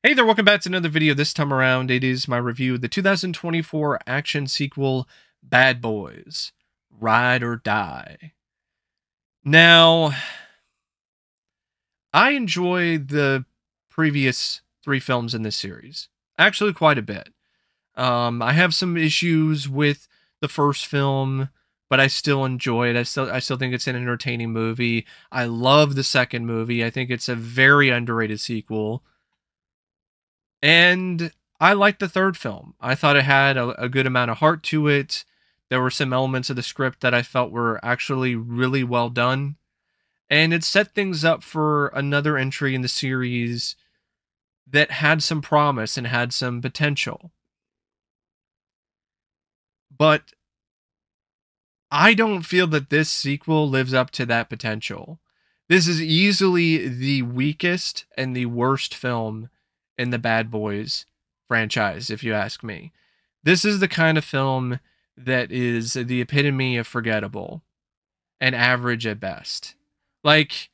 Hey there, welcome back to another video. This time around, it is my review of the 2024 action sequel, Bad Boys: Ride or Die. Now, I enjoy the previous three films in this series, actually quite a bit. I have some issues with the first film, but I still enjoy it. I still think it's an entertaining movie. I love the second movie. I think it's a very underrated sequel. And I liked the third film. I thought it had a good amount of heart to it. There were some elements of the script that I felt were actually really well done. And it set things up for another entry in the series that had some promise and had some potential. But I don't feel that this sequel lives up to that potential. This is easily the weakest and the worst film in the Bad Boys franchise, if you ask me. This is the kind of film that is the epitome of forgettable and average at best. Like,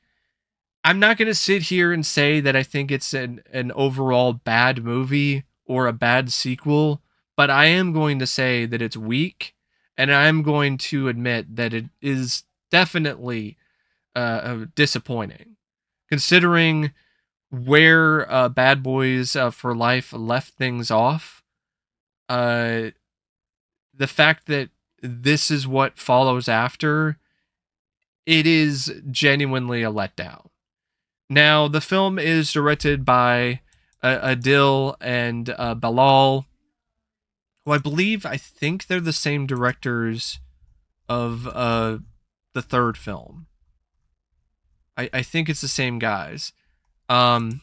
I'm not going to sit here and say that I think it's an overall bad movie or a bad sequel, but I am going to say that it's weak, and I'm going to admit that it is definitely disappointing, considering where Bad Boys for Life left things off. Uh, the fact that this is what follows after, it is genuinely a letdown. Now, the film is directed by Adil and Bilal, who I think they're the same directors of the third film. I think it's the same guys. I'm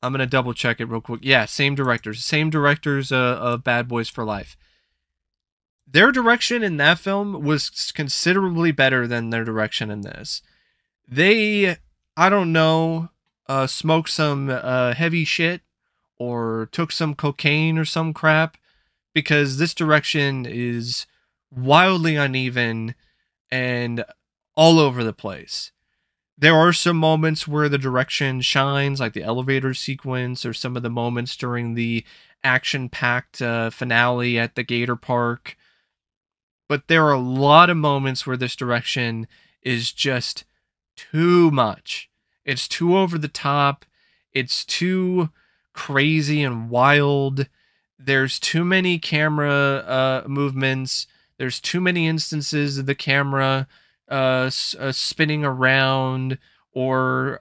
gonna double check it real quick. Yeah, same directors of Bad Boys for Life. Their direction in that film was considerably better than their direction in this. They, I don't know, smoked some heavy shit or took some cocaine or some crap, because this direction is wildly uneven and all over the place. There are some moments where the direction shines, like the elevator sequence, or some of the moments during the action-packed finale at the Gator Park. But there are a lot of moments where this direction is just too much. It's too over the top. It's too crazy and wild. There's too many camera movements. There's too many instances of the camera spinning around, or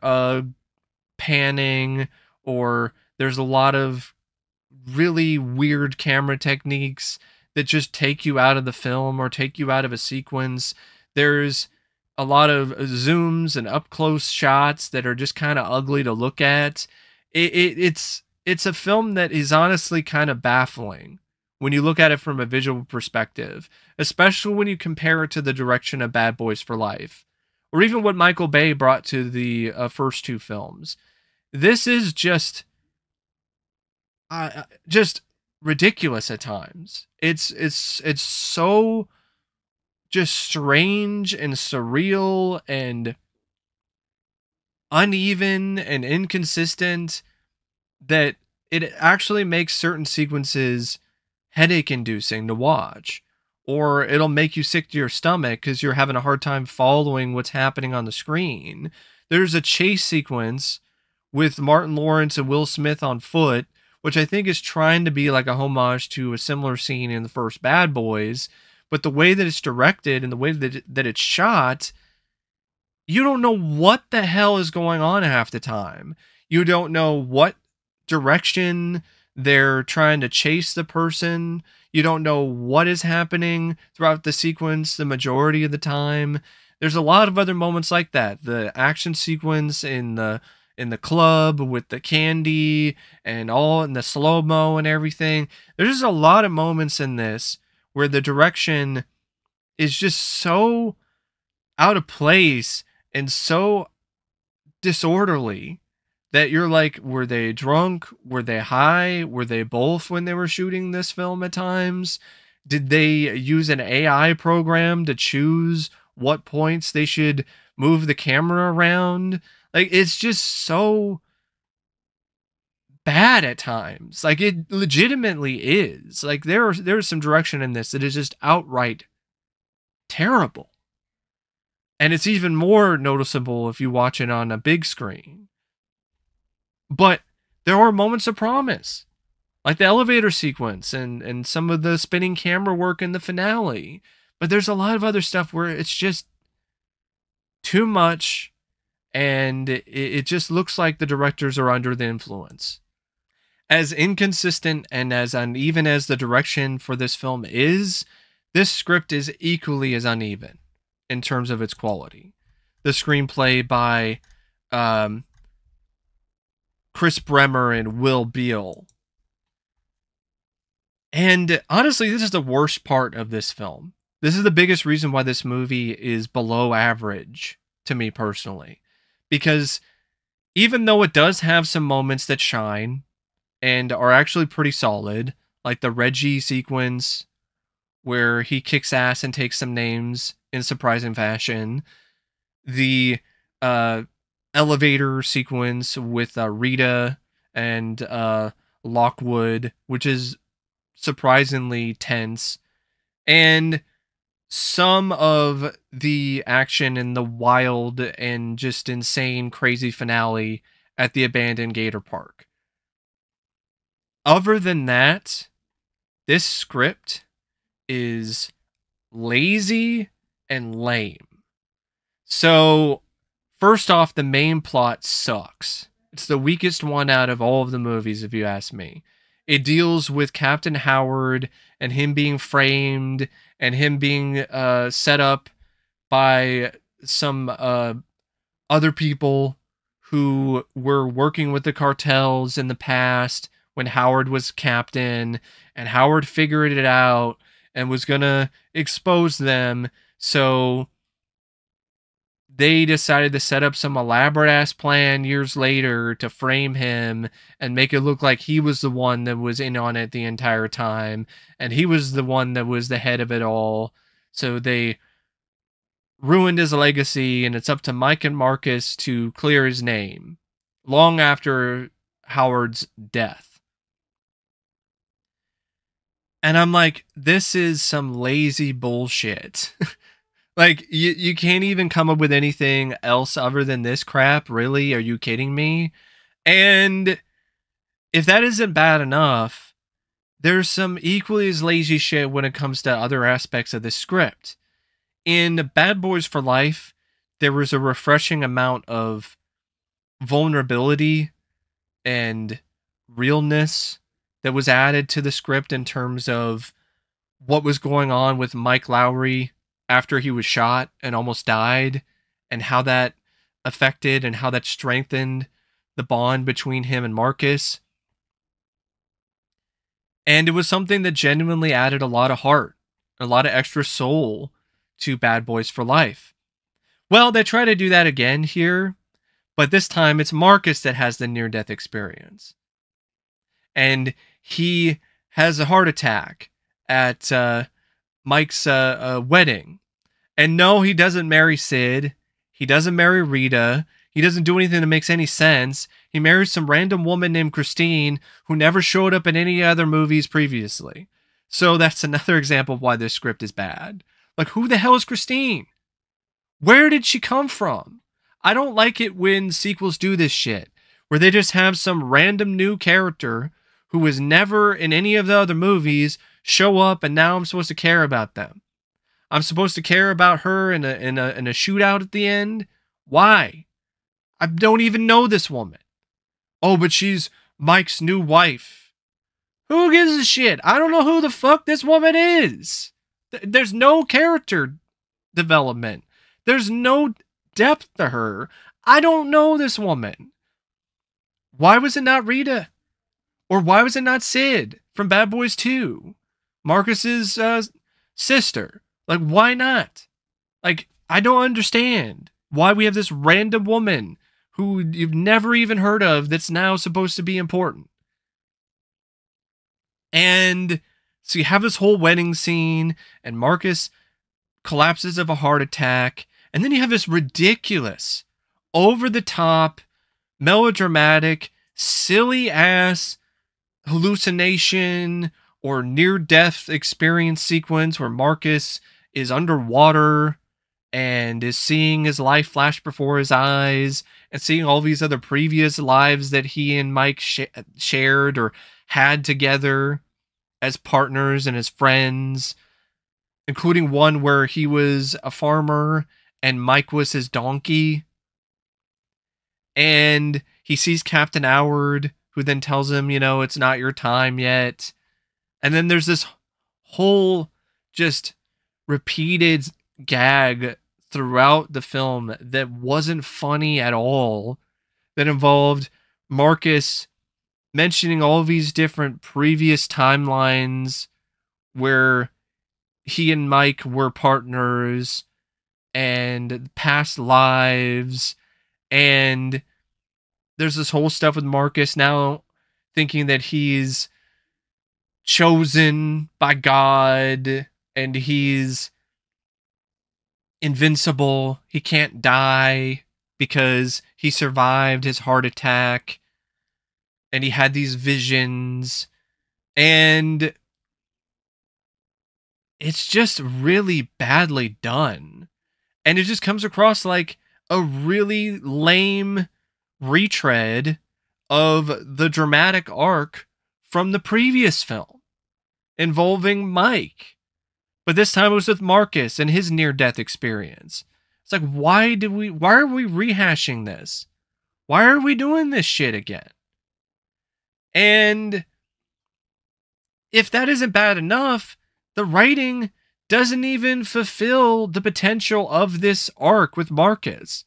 panning, or there's a lot of really weird camera techniques that just take you out of the film or take you out of a sequence. There's a lot of zooms and up close shots that are just kind of ugly to look at. It's a film that is honestly kind of baffling when you look at it from a visual perspective, especially when you compare it to the direction of Bad Boys for Life, or even what Michael Bay brought to the first two films. This is just ridiculous at times. It's so just strange and surreal and uneven and inconsistent that it actually makes certain sequences headache inducing to watch, or it'll make you sick to your stomach because you're having a hard time following what's happening on the screen. There's a chase sequence with Martin Lawrence and Will Smith on foot, which I think is trying to be like a homage to a similar scene in the first Bad Boys, but the way that it's directed and the way that it's shot, you don't know what the hell is going on half the time. You don't know what direction they're trying to chase the person. You don't know what is happening throughout the sequence the majority of the time. There's a lot of other moments like that. The action sequence in the club with the candy and all in the slow-mo and everything. There's just a lot of moments in this where the direction is just so out of place and so disorderly that you're like, were they drunk? Were they high? Were they both when they were shooting this film at times? Did they use an AI program to choose what points they should move the camera around? Like, it's just so bad at times. Like, it legitimately is. Like, there's some direction in this that is just outright terrible. And it's even more noticeable if you watch it on a big screen. But there are moments of promise, like the elevator sequence and some of the spinning camera work in the finale. But there's a lot of other stuff where it's just too much, and it just looks like the directors are under the influence. As inconsistent and as uneven as the direction for this film is, this script is equally as uneven in terms of its quality. The screenplay by Chris Bremer and Will Beal. And honestly, this is the worst part of this film. This is the biggest reason why this movie is below average to me personally. Because even though it does have some moments that shine and are actually pretty solid, like the Reggie sequence where he kicks ass and takes some names in surprising fashion, the elevator sequence with Rhea and Lockwood, which is surprisingly tense, and some of the action in the wild and just insane crazy finale at the abandoned Gator Park. Other than that, this script is lazy and lame. So, first off, the main plot sucks. It's the weakest one out of all of the movies, if you ask me. It deals with Captain Howard and him being framed and him being set up by some other people who were working with the cartels in the past when Howard was captain, and Howard figured it out and was going to expose them. So they decided to set up some elaborate ass plan years later to frame him and make it look like he was the one that was in on it the entire time. And he was the one that was the head of it all. So they ruined his legacy, and it's up to Mike and Marcus to clear his name long after Howard's death. And I'm like, this is some lazy bullshit. Like, you can't even come up with anything else other than this crap? Really? Are you kidding me? And if that isn't bad enough, there's some equally as lazy shit when it comes to other aspects of this script. In Bad Boys for Life, there was a refreshing amount of vulnerability and realness that was added to the script in terms of what was going on with Mike Lowry after he was shot and almost died, and how that affected and how that strengthened the bond between him and Marcus. And it was something that genuinely added a lot of heart, a lot of extra soul to Bad Boys for Life. Well, they try to do that again here, but this time it's Marcus that has the near-death experience. And he has a heart attack at Mike's wedding. And no, he doesn't marry Sid. He doesn't marry Rita. He doesn't do anything that makes any sense. He marries some random woman named Christine who never showed up in any other movies previously. So that's another example of why this script is bad. Like, who the hell is Christine? Where did she come from? I don't like it when sequels do this shit, where they just have some random new character who was never in any of the other movies show up, and now I'm supposed to care about them. I'm supposed to care about her in a shootout at the end. Why? I don't even know this woman. Oh, but she's Mike's new wife. Who gives a shit? I don't know who the fuck this woman is. There's no character development. There's no depth to her. I don't know this woman. Why was it not Rita? Or why was it not Sid from Bad Boys 2? Marcus's sister. Like, why not? Like, I don't understand why we have this random woman who you've never even heard of that's now supposed to be important. And so you have this whole wedding scene, and Marcus collapses of a heart attack, and then you have this ridiculous, over-the-top, melodramatic silly ass hallucination or near-death experience sequence where Marcus is underwater and is seeing his life flash before his eyes and seeing all these other previous lives that he and Mike shared or had together as partners and as friends, including one where he was a farmer and Mike was his donkey. And he sees Captain Howard, who then tells him, it's not your time yet. And then there's this whole just repeated gag throughout the film that wasn't funny at all, that involved Marcus mentioning all these different previous timelines where he and Mike were partners and past lives. And there's this whole stuff with Marcus now thinking that he's chosen by God and he's invincible. He can't die because he survived his heart attack and he had these visions. And it's just really badly done. And it just comes across like a really lame retread of the dramatic arc from the previous film involving Mike. But this time it was with Marcus and his near-death experience. It's like, why are we rehashing this? Why are we doing this shit again? And if that isn't bad enough, the writing doesn't even fulfill the potential of this arc with Marcus,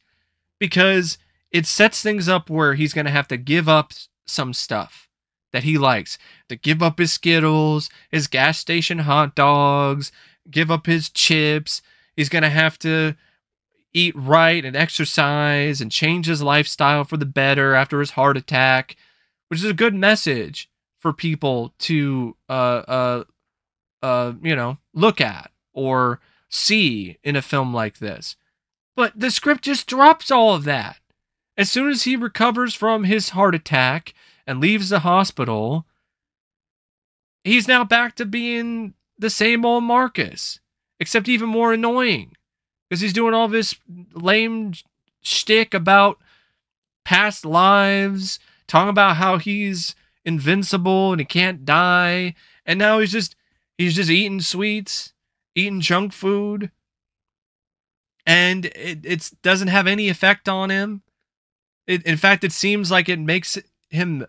because it sets things up where he's going to have to give up some stuff that he likes, to give up his Skittles, his gas station hot dogs, give up his chips. He's going to have to eat right and exercise and change his lifestyle for the better after his heart attack, which is a good message for people to, look at or see in a film like this. But the script just drops all of that. As soon as he recovers from his heart attack and leaves the hospital, he's now back to being the same old Marcus, except even more annoying, because he's doing all this lame shtick about past lives, talking about how he's invincible and he can't die, and now he's just eating sweets, eating junk food, and it doesn't have any effect on him. In fact, it seems like it makes him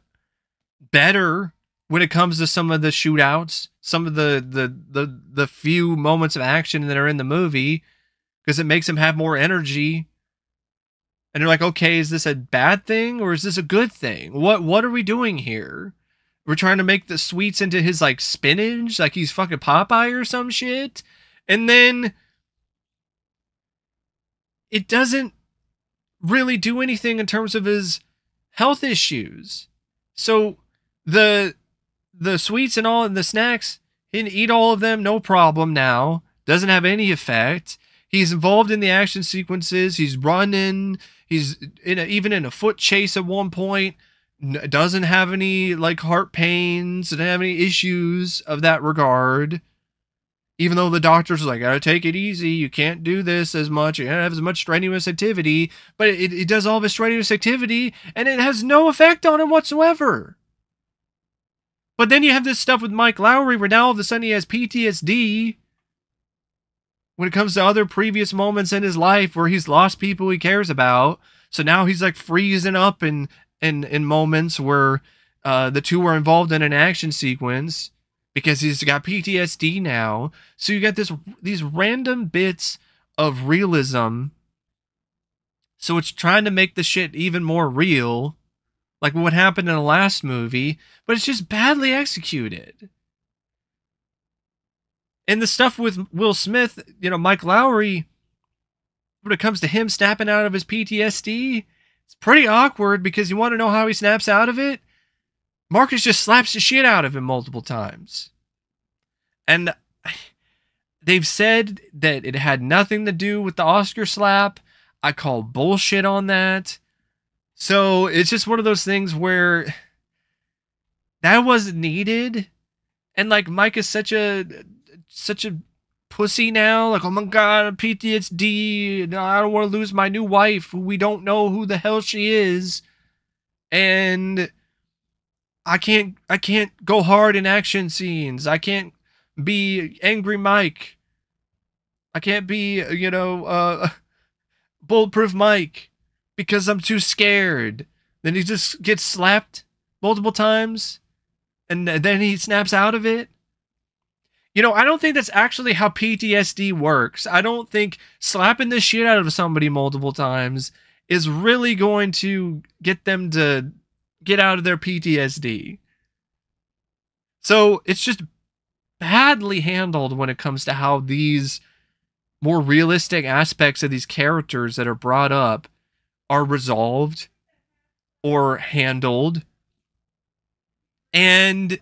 better when it comes to some of the shootouts, some of the few moments of action that are in the movie, because it makes him have more energy. And you're like, okay, is this a bad thing or is this a good thing? What are we doing here? We're trying to make the sweets into his like spinach, like he's fucking Popeye or some shit. And then it doesn't really do anything in terms of his health issues. So the sweets and all and the snacks, he can eat all of them, no problem now. Doesn't have any effect. He's involved in the action sequences. He's running. He's even in a foot chase at one point. Doesn't have any like heart pains. Doesn't have any issues of that regard. Even though the doctors are like, gotta take it easy. You can't do this as much. You can't have as much strenuous activity. But it does all this strenuous activity and it has no effect on him whatsoever. But then you have this stuff with Mike Lowry where now all of a sudden he has PTSD when it comes to other previous moments in his life where he's lost people he cares about. So now he's like freezing up in moments where the two are involved in an action sequence because he's got PTSD now. So you got these random bits of realism. So it's trying to make the shit even more real, like what happened in the last movie, but it's just badly executed. And the stuff with Will Smith, Mike Lowry, when it comes to him snapping out of his PTSD, it's pretty awkward because you want to know how he snaps out of it. Marcus just slaps the shit out of him multiple times. And they've said that it had nothing to do with the Oscar slap. I call bullshit on that. So it's just one of those things where that wasn't needed. And like Mike is such a pussy now. Like, oh my god, PTSD. No, I don't want to lose my new wife, who we don't know who the hell she is. And I can't go hard in action scenes. I can't be angry Mike. I can't be, bulletproof Mike because I'm too scared. Then he just gets slapped multiple times and then he snaps out of it. I don't think that's actually how PTSD works. I don't think slapping the shit out of somebody multiple times is really going to get them to get out of their PTSD. So it's just badly handled when it comes to how these more realistic aspects of these characters that are brought up are resolved or handled. And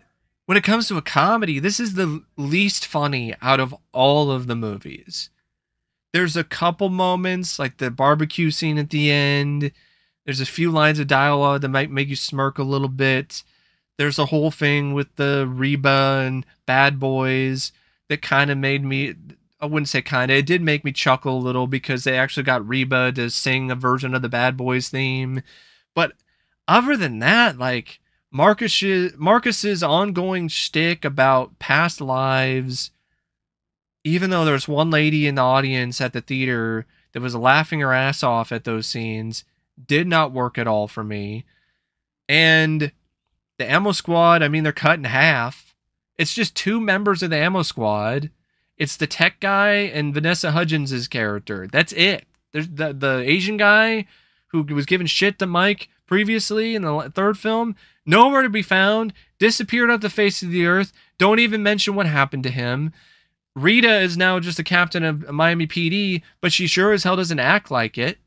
when it comes to a comedy, this is the least funny out of all of the movies. There's a couple moments, like the barbecue scene at the end. There's a few lines of dialogue that might make you smirk a little bit. There's a whole thing with the Reba and Bad Boys that kind of made me, I wouldn't say kind of, it did make me chuckle a little because they actually got Reba to sing a version of the Bad Boys theme. But other than that, like, Marcus's ongoing shtick about past lives, even though there's one lady in the audience at the theater that was laughing her ass off at those scenes, did not work at all for me. And the Ammo Squad, I mean, they're cut in half. It's just two members of the Ammo Squad. It's the tech guy and Vanessa Hudgens' character. That's it. There's the Asian guy who was giving shit to Mike previously in the third film. Nowhere to be found. Disappeared off the face of the earth. Don't even mention what happened to him. Rita is now just the captain of Miami PD, but she sure as hell doesn't act like it.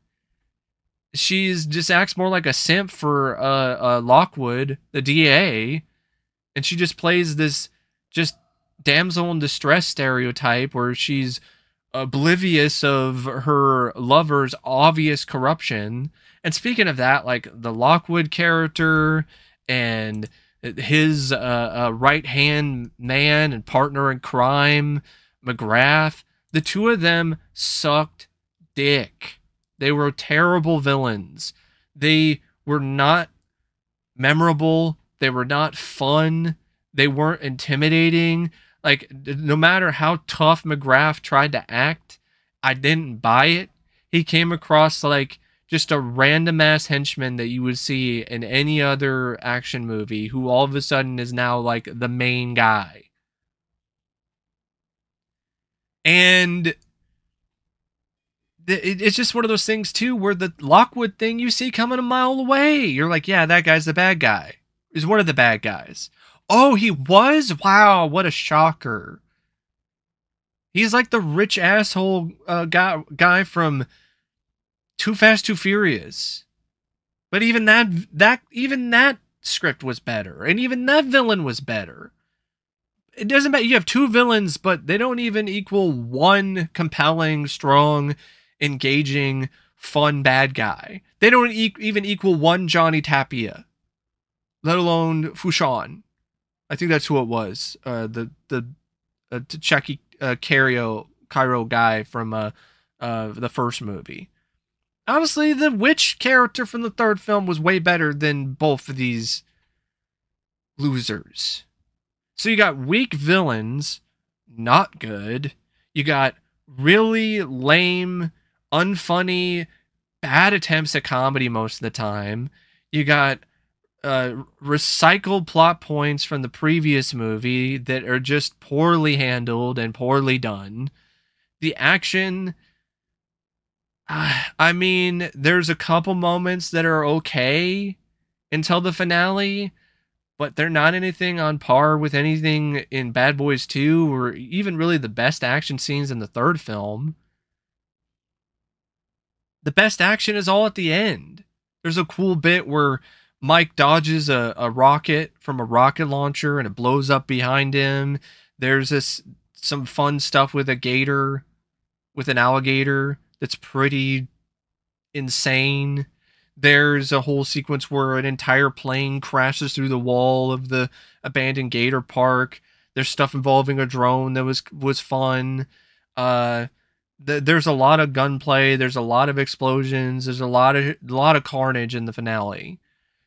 She's just acts more like a simp for Lockwood, the DA, and she just plays this just damsel in distress stereotype where she's oblivious of her lover's obvious corruption. And speaking of that, like the Lockwood character and his right-hand man and partner in crime, McGrath, the two of them sucked dick. They were terrible villains. They were not memorable. They were not fun. They weren't intimidating. Like, no matter how tough McGrath tried to act, I didn't buy it. He came across like just a random ass henchman that you would see in any other action movie who all of a sudden is now like the main guy. And it's just one of those things too where the Lockwood thing you see coming a mile away. You're like, yeah, that guy's the bad guy. He's one of the bad guys. Oh, he was? Wow, what a shocker. He's like the rich asshole guy from Too Fast, Too Furious. But even that script was better. And even that villain was better. It doesn't matter. You have two villains, but they don't even equal one compelling, strong, engaging, fun bad guy. They don't even equal one Johnny Tapia, let alone Fushan. I think that's who it was. The Chucky Cairo guy from the first movie. Honestly, the witch character from the third film was way better than both of these losers. So you got weak villains, not good. You got really lame, unfunny, bad attempts at comedy most of the time. You got recycled plot points from the previous movie that are just poorly handled and poorly done. The action, I mean, there's a couple moments that are okay until the finale, but they're not anything on par with anything in Bad Boys 2 or even really the best action scenes in the third film. The best action is all at the end. There's a cool bit where Mike dodges a rocket from a rocket launcher and it blows up behind him. There's some fun stuff with with an alligator that's pretty insane. There's a whole sequence where an entire plane crashes through the wall of the abandoned gator park. There's stuff involving a drone that was fun. Uh, there's a lot of gunplay. There's a lot of explosions. There's a lot of carnage in the finale.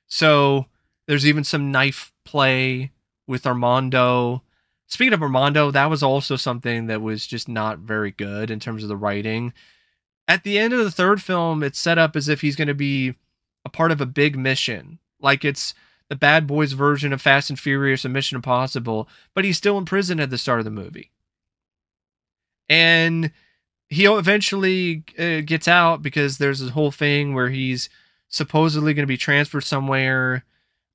So there's even some knife play with Armando. Speaking of Armando, that was also something that was just not very good in terms of the writing. At the end of the third film, it's set up as if he's going to be a part of a big mission. Like it's the Bad Boys version of Fast and Furious and Mission Impossible, but he's still in prison at the start of the movie. And he eventually gets out because there's this whole thing where he's supposedly going to be transferred somewhere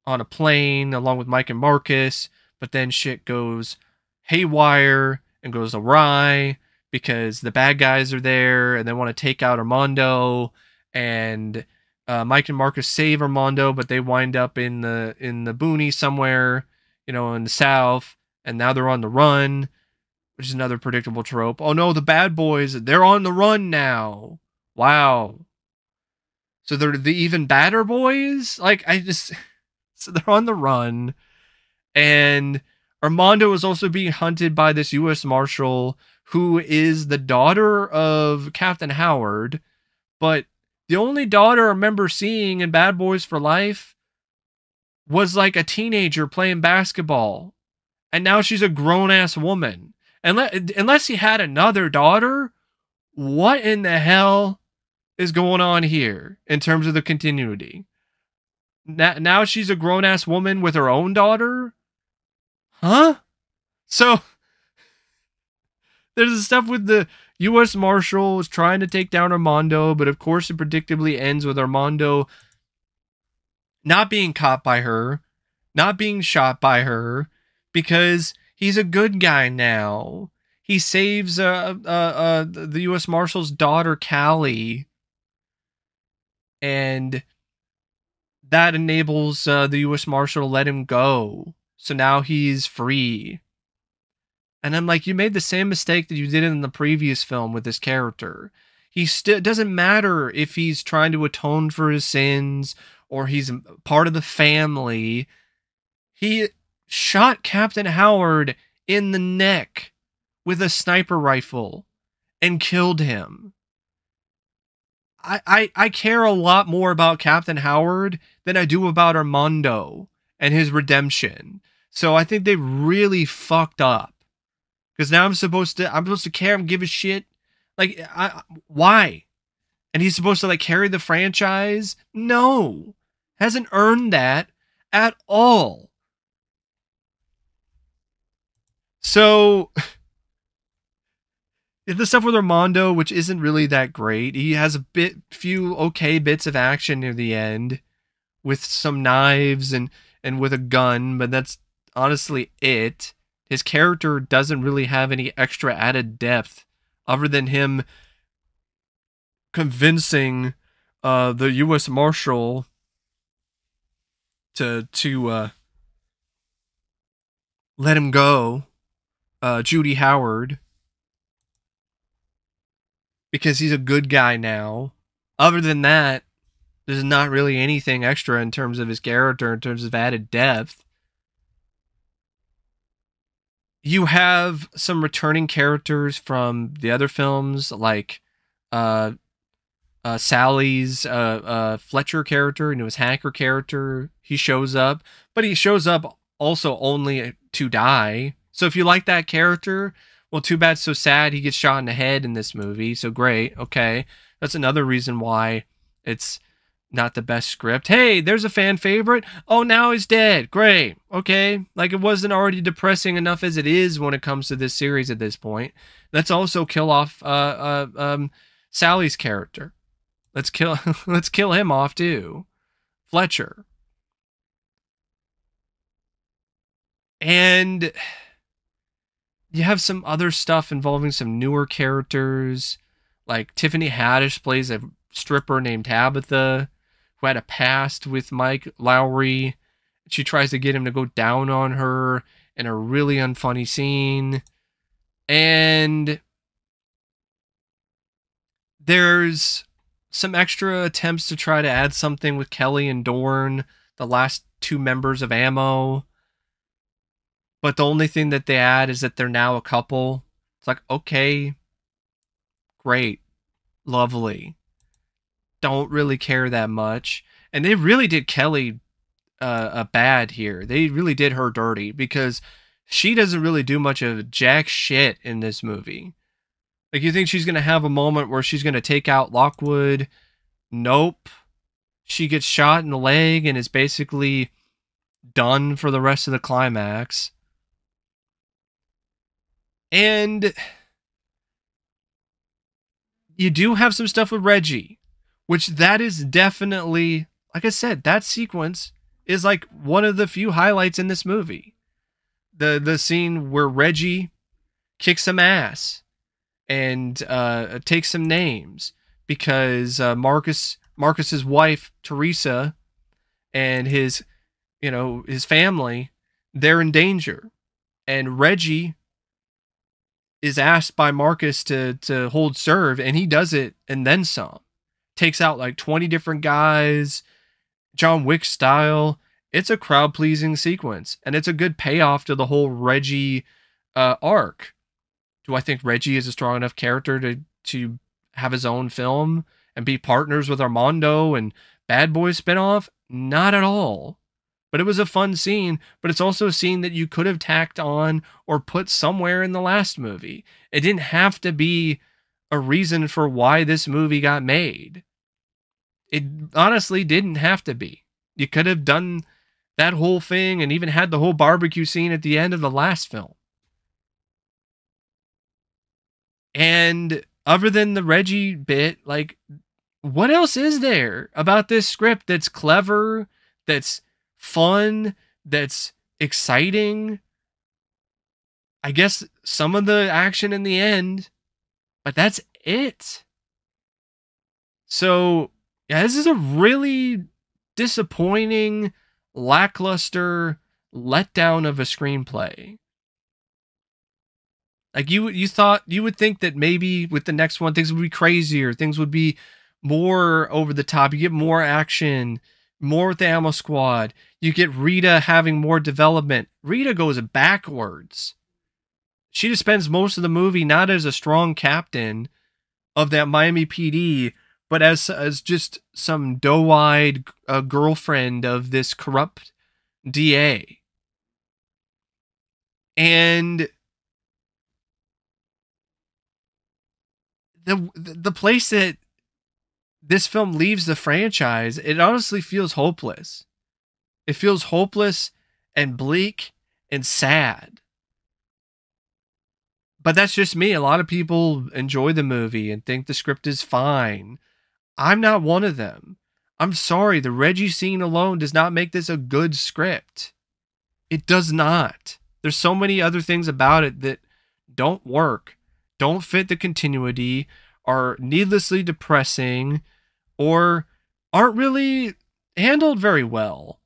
on a plane along with Mike and Marcus, but then shit goes haywire and goes awry because the bad guys are there and they want to take out Armando, and Mike and Marcus save Armando, but they wind up in the boonies somewhere, in the south, and now they're on the run, which is another predictable trope. Oh no, the bad boys, they're on the run now. Wow. So they're the even badder boys? So they're on the run, and Armando is also being hunted by this U.S. Marshal who is the daughter of Captain Howard, but the only daughter I remember seeing in Bad Boys for Life was like a teenager playing basketball, and now she's a grown-ass woman. Unless he had another daughter, what in the hell is going on here in terms of the continuity? Now she's a grown-ass woman with her own daughter? Huh? So, there's the stuff with the U.S. Marshals trying to take down Armando, but of course it predictably ends with Armando not being caught by her, not being shot by her, because he's a good guy now. He saves the U.S. Marshal's daughter, Callie, and that enables the U.S. Marshal to let him go. So now he's free. And I'm like, you made the same mistake that you did in the previous film with this character. He still doesn't matter if he's trying to atone for his sins or he's part of the family. He shot Captain Howard in the neck with a sniper rifle and killed him. I care a lot more about Captain Howard than I do about Armando and his redemption. So I think they really fucked up. Because now I'm supposed to care and give a shit. Like, why? And he's supposed to carry the franchise? No. Hasn't earned that at all. So the stuff with Armando, which isn't really that great. He has a few okay bits of action near the end with some knives and with a gun, but that's honestly it. His character doesn't really have any extra added depth other than him convincing the U.S. Marshal to let him go, Judy Howard, because he's a good guy now. Other than that, there's not really anything extra in terms of his character, in terms of added depth. You have some returning characters from the other films, like Sally's Fletcher character, his hacker character. He shows up, but he shows up also only to die. So if you like that character, well, too bad, so sad. He gets shot in the head in this movie. So great, okay. That's another reason why it's not the best script. Hey, there's a fan favorite. Oh, now he's dead. Great. Okay. Like, it wasn't already depressing enough as it is when it comes to this series at this point. Let's also kill off Sally's character. Let's kill him off too. Fletcher. And you have some other stuff involving some newer characters. Like Tiffany Haddish plays a stripper named Tabitha, who had a past with Mike Lowry. She tries to get him to go down on her in a really unfunny scene. And there's some extra attempts to try to add something with Kelly and Dorn, the last two members of Ammo. But the only thing that they add is that they're now a couple. It's like, okay, great, lovely. Don't really care that much. And they really did Kelly a bad here. They really did her dirty because she doesn't really do much of jack shit in this movie. Like, you think she's going to have a moment where she's going to take out Lockwood? Nope. She gets shot in the leg and is basically done for the rest of the climax. And you do have some stuff with Reggie, which that is definitely, like I said, that sequence is like one of the few highlights in this movie. The scene where Reggie kicks some ass and takes some names because Marcus's wife Teresa and his family, they're in danger, and Reggie is asked by Marcus to hold serve, and he does it and then some. Takes out like 20 different guys, John Wick style. It's a crowd pleasing sequence, and it's a good payoff to the whole Reggie arc. Do I think Reggie is a strong enough character to have his own film and be partners with Armando and Bad Boys spinoff? Not at all. But it was a fun scene, but it's also a scene that you could have tacked on or put somewhere in the last movie. It didn't have to be a reason for why this movie got made. It honestly didn't have to be. You could have done that whole thing and even had the whole barbecue scene at the end of the last film. And other than the Reggie bit, like, what else is there about this script that's clever, that's fun, that's exciting? I guess some of the action in the end, but that's it. So, yeah, this is a really disappointing, lackluster letdown of a screenplay. Like, you would think that maybe with the next one things would be crazier, things would be more over the top. You get more action, more with the Ammo Squad. You get Rita having more development. Rita goes backwards. She just spends most of the movie not as a strong captain of that Miami PD, but as just some doe-eyed girlfriend of this corrupt DA. And the place that this film leaves the franchise, it honestly feels hopeless. It feels hopeless and bleak and sad. But that's just me. A lot of people enjoy the movie and think the script is fine. I'm not one of them. I'm sorry, the Reggie scene alone does not make this a good script. It does not. There's so many other things about it that don't work, don't fit the continuity, are needlessly depressing, or aren't really handled very well.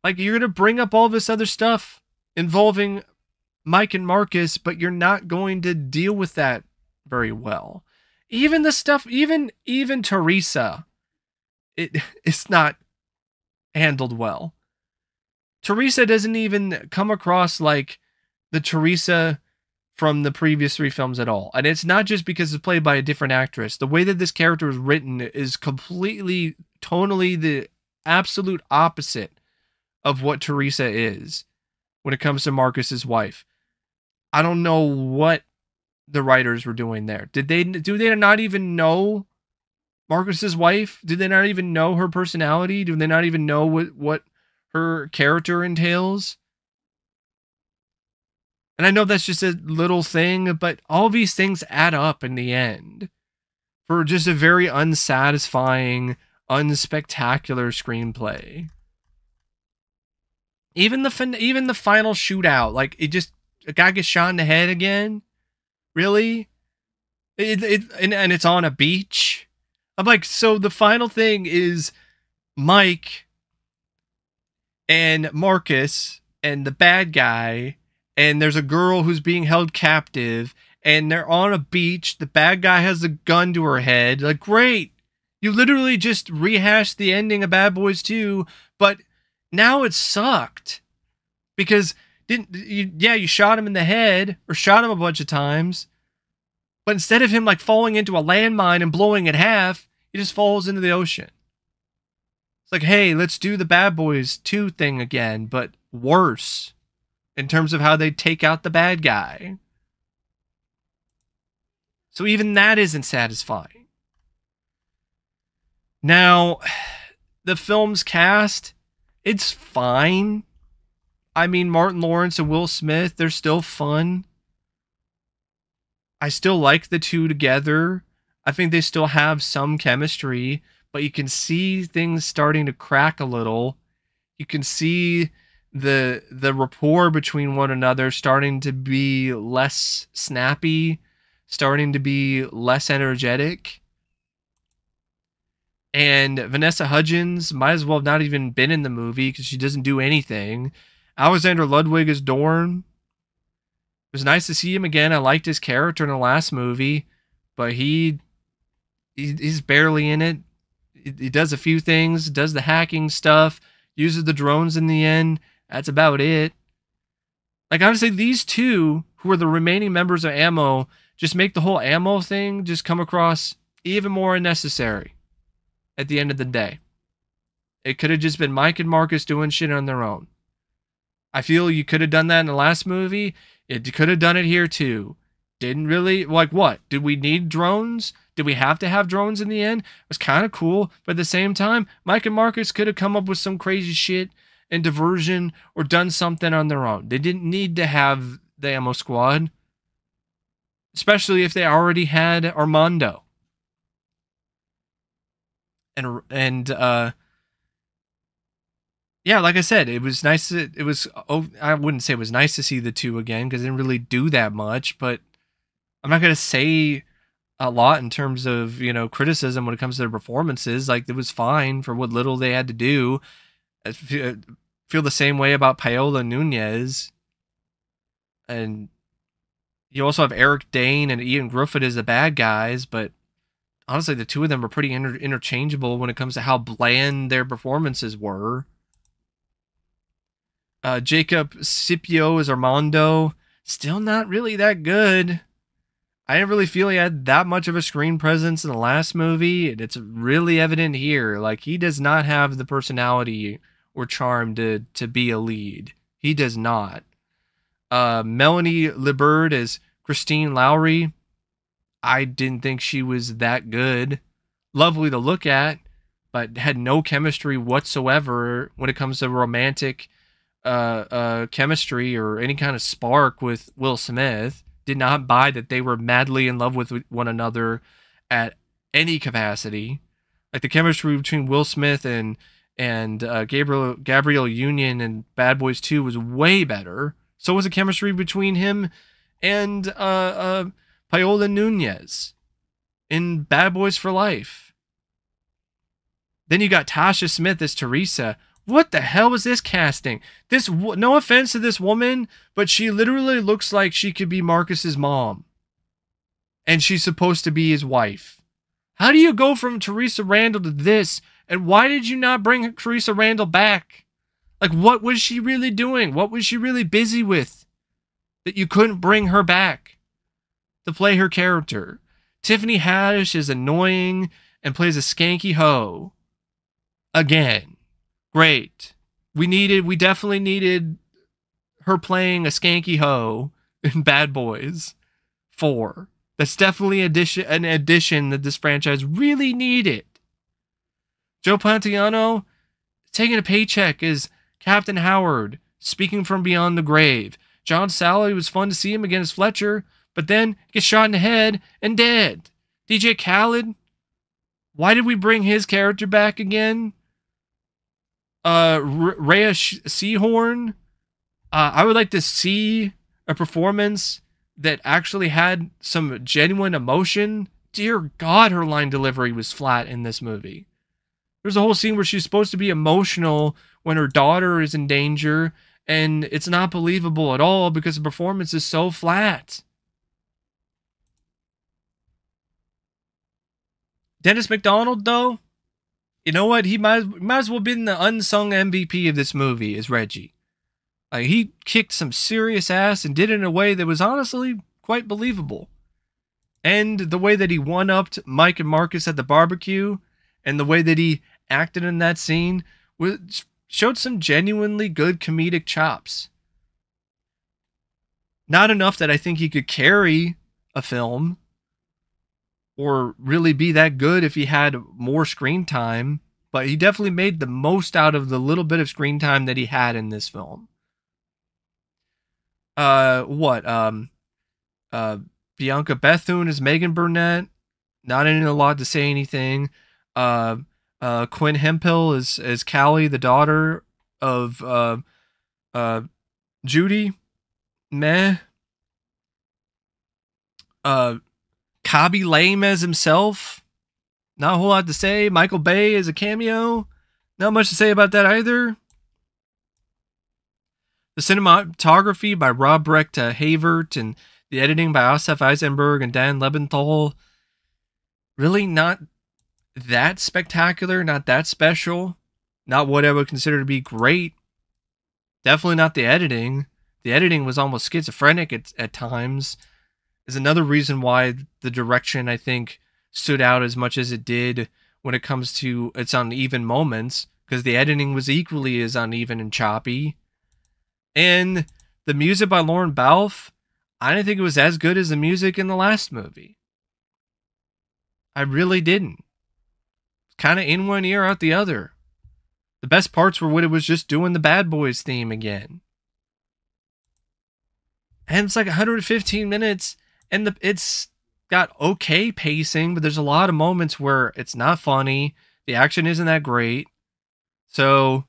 Like, you're going to bring up all this other stuff involving Mike and Marcus, but you're not going to deal with that very well. Even the stuff, even Teresa, it's not handled well. Teresa doesn't even come across like the Teresa from the previous three films at all. And it's not just because it's played by a different actress. The way that this character is written is completely, tonally the absolute opposite of what Teresa is when it comes to Marcus's wife. I don't know what the writers were doing there. Do they not even know Marcus's wife? Do they not even know her personality? Do they not even know what her character entails? And I know that's just a little thing, but all these things add up in the end for just a very unsatisfying, unspectacular screenplay. Even the final shootout, like, a guy gets shot in the head again. Really? And it's on a beach. I'm like, so the final thing is Mike and Marcus and the bad guy, and there's a girl who's being held captive, and they're on a beach. The bad guy has a gun to her head. Like, great. You literally just rehashed the ending of Bad Boys 2, but now it sucked. Because you shot him in the head, or shot him a bunch of times, but instead of him like falling into a landmine and blowing in half, he just falls into the ocean. It's like, hey, let's do the Bad Boys 2 thing again, but worse in terms of how they take out the bad guy. So even that isn't satisfying. Now, the film's cast, it's fine. I mean, Martin Lawrence and Will Smith, they're still fun. I still like the two together. I think they still have some chemistry, but you can see things starting to crack a little. You can see the rapport between one another starting to be less snappy, starting to be less energetic. And Vanessa Hudgens might as well have not even been in the movie because she doesn't do anything. Alexander Ludwig is Dorn. It was nice to see him again. I liked his character in the last movie, but he's barely in it. He does a few things, does the hacking stuff, uses the drones in the end. That's about it. Like, honestly, these two, who are the remaining members of Ammo, just make the whole Ammo thing just come across even more unnecessary at the end of the day. It could have just been Mike and Marcus doing shit on their own. I feel you could have done that in the last movie. You could have done it here too. Didn't really, like, what? Did we need drones? Did we have to have drones in the end? It was kind of cool, but at the same time, Mike and Marcus could have come up with some crazy shit and diversion or done something on their own. They didn't need to have the Ammo Squad, especially if they already had Armando. Yeah, like I said, it was nice. I wouldn't say it was nice to see the two again because they didn't really do that much, but I'm not going to say a lot in terms of, criticism when it comes to their performances. Like, it was fine for what little they had to do. I feel the same way about Paola and Núñez. And you also have Eric Dane and Ian Gruffudd as the bad guys, but honestly, the two of them are pretty interchangeable when it comes to how bland their performances were. Jacob Scipio as Armando, still not really that good. I didn't really feel he had that much of a screen presence in the last movie, and it's really evident here. Like, he does not have the personality or charm to be a lead. He does not. Melanie Liburd as Christine Lowry, I didn't think she was that good. Lovely to look at, but had no chemistry whatsoever when it comes to romantic chemistry or any kind of spark with Will Smith. Did not buy that they were madly in love with one another at any capacity. Like, the chemistry between Will Smith and Gabrielle Union in Bad Boys 2 was way better. So was the chemistry between him and Paola Núñez in Bad Boys for Life. Then you got Tasha Smith as Teresa. What the hell was this casting? No offense to this woman, but she literally looks like she could be Marcus's mom. And she's supposed to be his wife. How do you go from Teresa Randall to this? And why did you not bring Teresa Randall back? Like, what was she really doing? What was she really busy with that you couldn't bring her back to play her character? Tiffany Haddish is annoying and plays a skanky hoe. Again. Great. We definitely needed her playing a skanky hoe in Bad Boys 4. That's definitely an addition that this franchise really needed. Joe Pantoliano taking a paycheck as Captain Howard, speaking from beyond the grave. John Sally, was fun to see him against Fletcher, but then gets shot in the head and dead. DJ Khaled, why did we bring his character back again? Rhea Seehorn, I would like to see a performance that actually had some genuine emotion. Dear God, her line delivery was flat in this movie. There's a whole scene where she's supposed to be emotional when her daughter is in danger, and it's not believable at all because the performance is so flat. Dennis McDonald, though, you know what? He might as well been the unsung MVP of this movie as Reggie. Like, he kicked some serious ass and did it in a way that was honestly quite believable. And the way that he one-upped Mike and Marcus at the barbecue, and the way that he acted in that scene, showed some genuinely good comedic chops. Not enough that I think he could carry a film or really be that good if he had more screen time, but he definitely made the most out of the little bit of screen time that he had in this film. Bianca Bethune is Megan Burnett. Not in a lot to say anything. Quinn Hemphill is Callie, the daughter of Judy. Meh. Khaby Lame as himself. Not a whole lot to say. Michael Bay is a cameo. Not much to say about that either. The cinematography by Rob Brecht Havert and the editing by Asaf Eisenberg and Dan Lebenthal. Really not that spectacular, not that special. Not what I would consider to be great. Definitely not the editing. The editing was almost schizophrenic at times. Is another reason why the direction, I think, stood out as much as it did when it comes to its uneven moments, because the editing was equally as uneven and choppy. And the music by Lauren Balfe, I didn't think it was as good as the music in the last movie. I really didn't. Kind of in one ear, out the other. The best parts were when it was just doing the Bad Boys theme again. And it's like 115 minutes, and it's got okay pacing, but there's a lot of moments where it's not funny. The action isn't that great. So,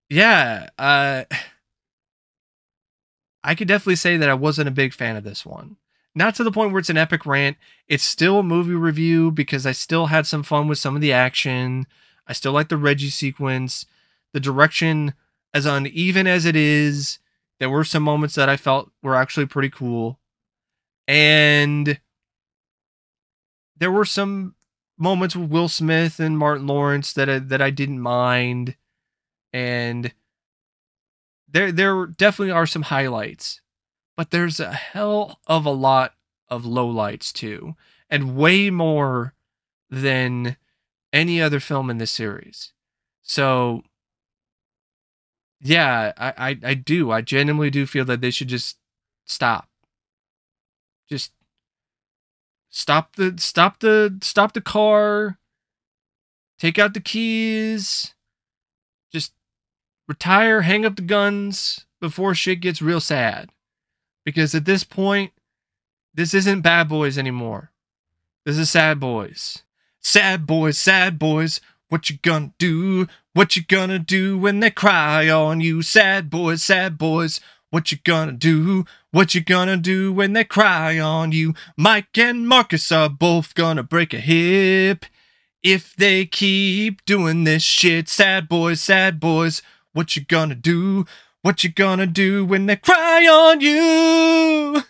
yeah, I could definitely say that I wasn't a big fan of this one. Not to the point where it's an epic rant. It's still a movie review because I still had some fun with some of the action. I still like the Reggie sequence. The direction, as uneven as it is, there were some moments that I felt were actually pretty cool. And there were some moments with Will Smith and Martin Lawrence that I didn't mind. And there definitely are some highlights. But there's a hell of a lot of lowlights too. And way more than any other film in this series. So, yeah, I do. I genuinely do feel that they should just stop. Just stop the car. Take out the keys. Just retire, hang up the guns before shit gets real sad. Because at this point, this isn't Bad Boys anymore. This is Sad Boys. Sad boys, what you gonna do? What you gonna do when they cry on you? Sad boys, what you gonna do? What you gonna do when they cry on you? Mike and Marcus are both gonna break a hip if they keep doing this shit. Sad boys, what you gonna do? What you gonna do when they cry on you?